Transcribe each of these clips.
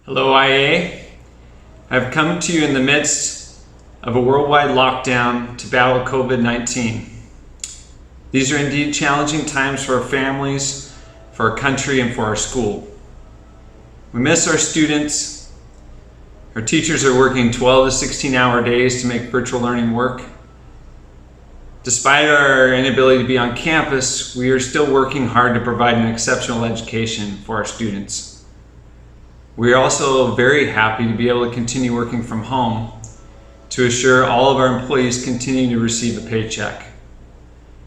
Hello IAA. I've come to you in the midst of a worldwide lockdown to battle COVID-19. These are indeed challenging times for our families, for our country, and for our school. We miss our students. Our teachers are working 12 to 16-hour days to make virtual learning work. Despite our inability to be on campus, we are still working hard to provide an exceptional education for our students. We are also very happy to be able to continue working from home to assure all of our employees continue to receive a paycheck.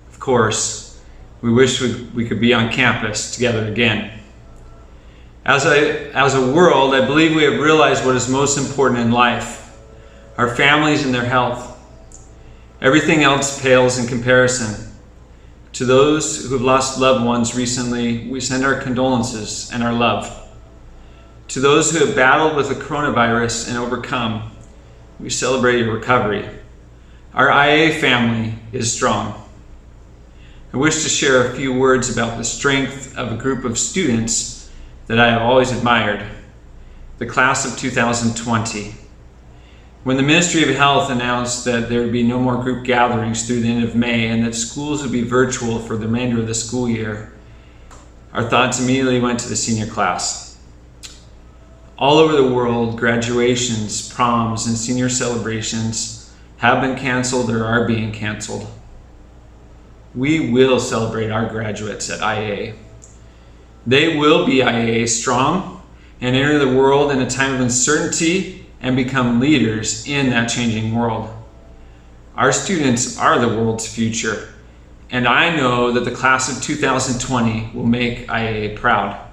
Of course, we wish we could be on campus together again. As a world, I believe we have realized what is most important in life: our families and their health. Everything else pales in comparison. To those who have lost loved ones recently, we send our condolences and our love. To those who have battled with the coronavirus and overcome, we celebrate your recovery. Our IAA family is strong. I wish to share a few words about the strength of a group of students that I have always admired, the class of 2020. When the Ministry of Health announced that there would be no more group gatherings through the end of May and that schools would be virtual for the remainder of the school year, our thoughts immediately went to the senior class. All over the world, graduations, proms, and senior celebrations have been canceled or are being canceled. We will celebrate our graduates at IAA. They will be IAA Strong and enter the world in a time of uncertainty and become leaders in that changing world. Our students are the world's future, and I know that the class of 2020 will make IAA proud.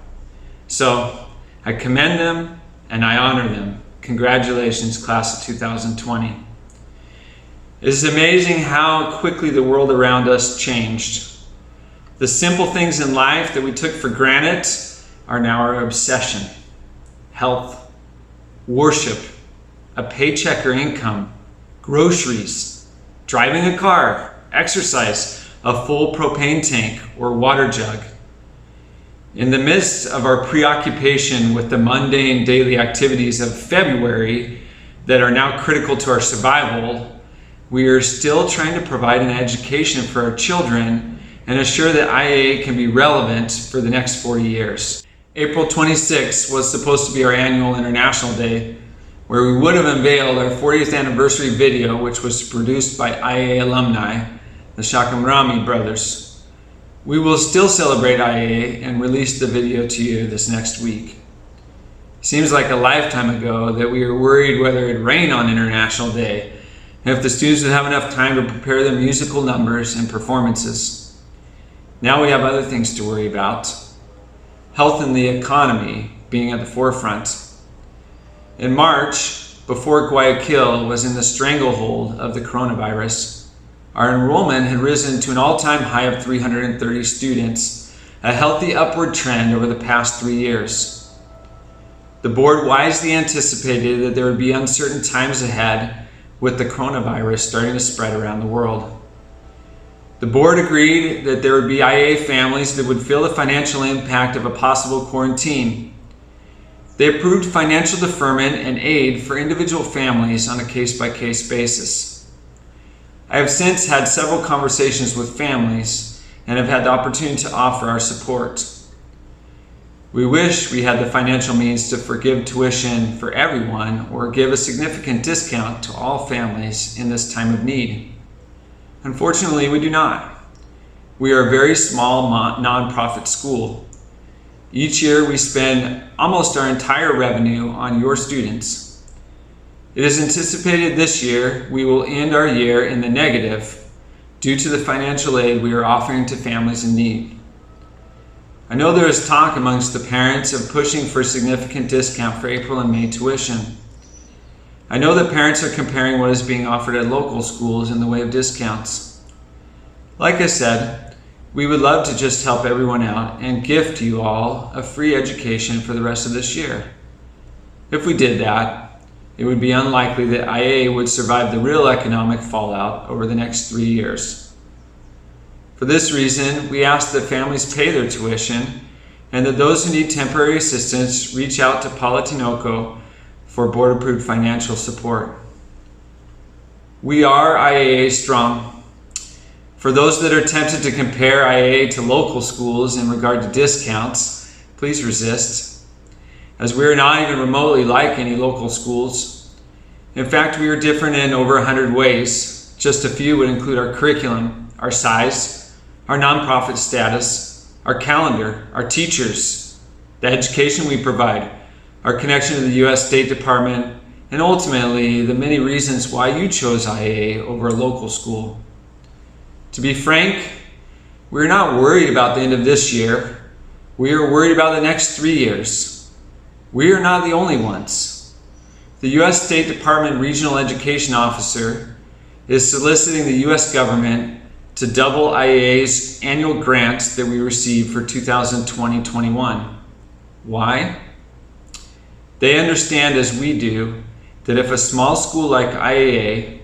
So I commend them and I honor them. Congratulations, class of 2020. It is amazing how quickly the world around us changed. The simple things in life that we took for granted are now our obsession. Health, worship, a paycheck or income, groceries, driving a car, exercise, a full propane tank or water jug. In the midst of our preoccupation with the mundane daily activities of February that are now critical to our survival, we are still trying to provide an education for our children and assure that IAA can be relevant for the next 40 years. April 26th was supposed to be our annual International Day, where we would have unveiled our 40th anniversary video, which was produced by IAA alumni, the Shakamrami brothers. We will still celebrate IAA and release the video to you this next week. Seems like a lifetime ago that we were worried whether it'd rain on International Day and if the students would have enough time to prepare their musical numbers and performances. Now we have other things to worry about. Health and the economy being at the forefront. In March, before Guayaquil was in the stranglehold of the coronavirus, our enrollment had risen to an all-time high of 330 students, a healthy upward trend over the past 3 years. The board wisely anticipated that there would be uncertain times ahead with the coronavirus starting to spread around the world. The board agreed that there would be IAA families that would feel the financial impact of a possible quarantine. They approved financial deferment and aid for individual families on a case-by-case basis. I have since had several conversations with families and have had the opportunity to offer our support. We wish we had the financial means to forgive tuition for everyone or give a significant discount to all families in this time of need. Unfortunately, we do not. We are a very small nonprofit school. Each year we spend almost our entire revenue on your students. It is anticipated this year we will end our year in the negative due to the financial aid we are offering to families in need. I know there is talk amongst the parents of pushing for a significant discount for April and May tuition. I know that parents are comparing what is being offered at local schools in the way of discounts. Like I said, we would love to just help everyone out and gift you all a free education for the rest of this year. If we did that, it would be unlikely that IAA would survive the real economic fallout over the next 3 years. For this reason, we ask that families pay their tuition and that those who need temporary assistance reach out to Paula Tinoco for board-approved financial support. We are IAA Strong. For those that are tempted to compare IAA to local schools in regard to discounts, please resist, as we are not even remotely like any local schools. In fact, we are different in over 100 ways. Just a few would include our curriculum, our size, our nonprofit status, our calendar, our teachers, the education we provide, our connection to the U.S. State Department, and ultimately the many reasons why you chose IAA over a local school. To be frank, we're not worried about the end of this year. We are worried about the next 3 years. We are not the only ones. The U.S. State Department Regional Education Officer is soliciting the U.S. government to double IAA's annual grants that we receive for 2020-21. Why? They understand, as we do, that if a small school like IAA,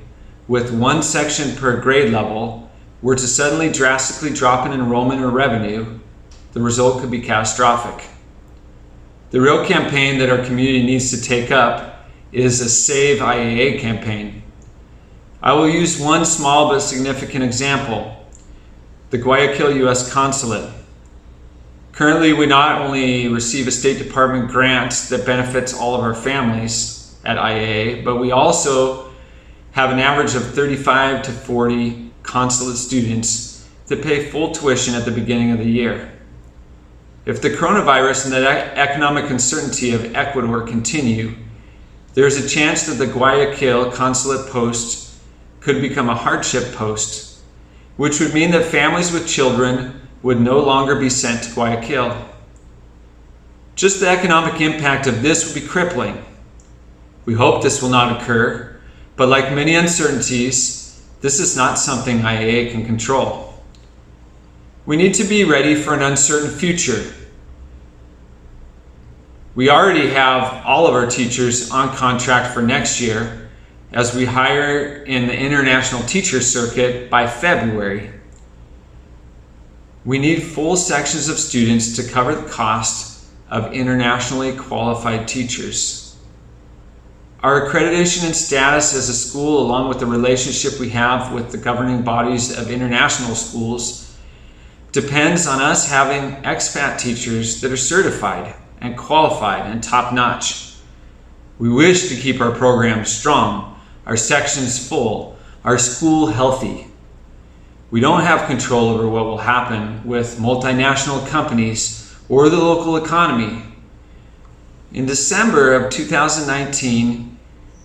with one section per grade level, were to suddenly drastically drop in enrollment or revenue, the result could be catastrophic. The real campaign that our community needs to take up is a Save IAA campaign. I will use one small but significant example: the Guayaquil U.S. Consulate. Currently, we not only receive a State Department grant that benefits all of our families at IAA, but we also have an average of 35 to 40 consulate students that pay full tuition at the beginning of the year. If the coronavirus and the economic uncertainty of Ecuador continue, there's a chance that the Guayaquil consulate post could become a hardship post, which would mean that families with children would no longer be sent to Guayaquil. Just the economic impact of this would be crippling. We hope this will not occur, but like many uncertainties, this is not something IAA can control. We need to be ready for an uncertain future. We already have all of our teachers on contract for next year, as we hire in the International Teacher Circuit by February. We need full sections of students to cover the cost of internationally qualified teachers. Our accreditation and status as a school, along with the relationship we have with the governing bodies of international schools, depends on us having expat teachers that are certified and qualified and top-notch. We wish to keep our program strong, our sections full, our school healthy. We don't have control over what will happen with multinational companies or the local economy. In December of 2019,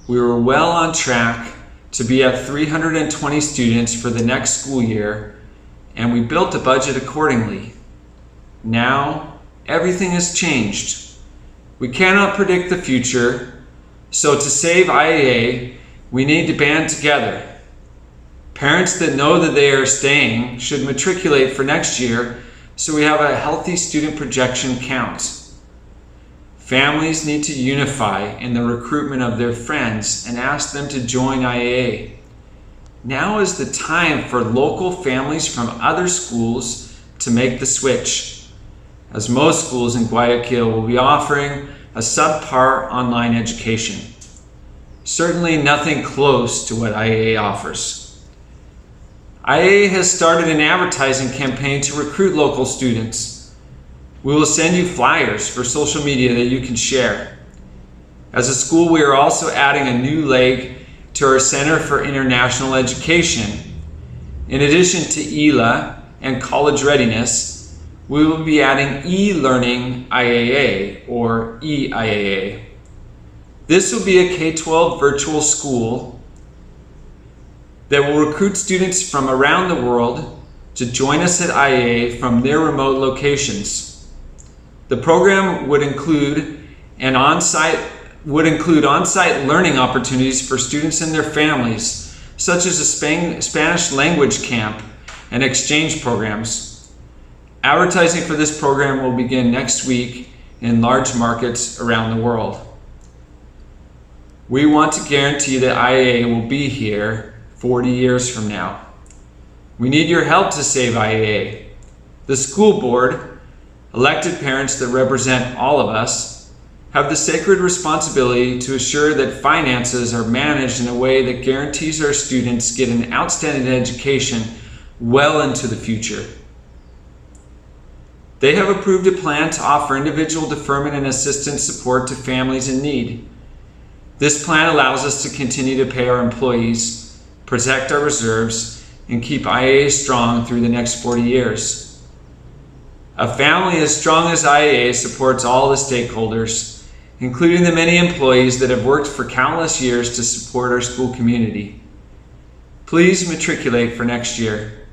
we were well on track to be at 320 students for the next school year, and we built a budget accordingly. Now, everything has changed. We cannot predict the future, so to save IAA, we need to band together. Parents that know that they are staying should matriculate for next year so we have a healthy student projection count. Families need to unify in the recruitment of their friends and ask them to join IAA. Now is the time for local families from other schools to make the switch, as most schools in Guayaquil will be offering a subpar online education. Certainly nothing close to what IAA offers. IAA has started an advertising campaign to recruit local students. We will send you flyers for social media that you can share. As a school, we are also adding a new leg to our Center for International Education. In addition to ELA and college readiness, we will be adding e-learning IAA or EIAA. This will be a K-12 virtual school that will recruit students from around the world to join us at IAA from their remote locations. The program would include on-site learning opportunities for students and their families, such as a Spanish language camp and exchange programs. Advertising for this program will begin next week in large markets around the world. We want to guarantee that IAA will be here 40 years from now. We need your help to save IAA. The school board, elected parents that represent all of us, have the sacred responsibility to assure that finances are managed in a way that guarantees our students get an outstanding education well into the future. They have approved a plan to offer individual deferment and assistance support to families in need. This plan allows us to continue to pay our employees, protect our reserves, and keep IAA strong through the next 40 years. A family as strong as IAA supports all the stakeholders, including the many employees that have worked for countless years to support our school community. Please matriculate for next year.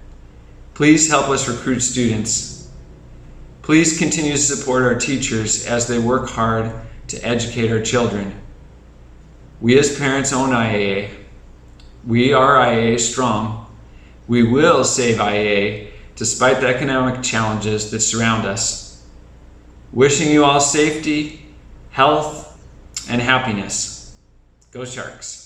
Please help us recruit students. Please continue to support our teachers as they work hard to educate our children. We as parents own IAA. We are IAA strong. We will save IAA despite the economic challenges that surround us. Wishing you all safety, health, and happiness. Go Sharks.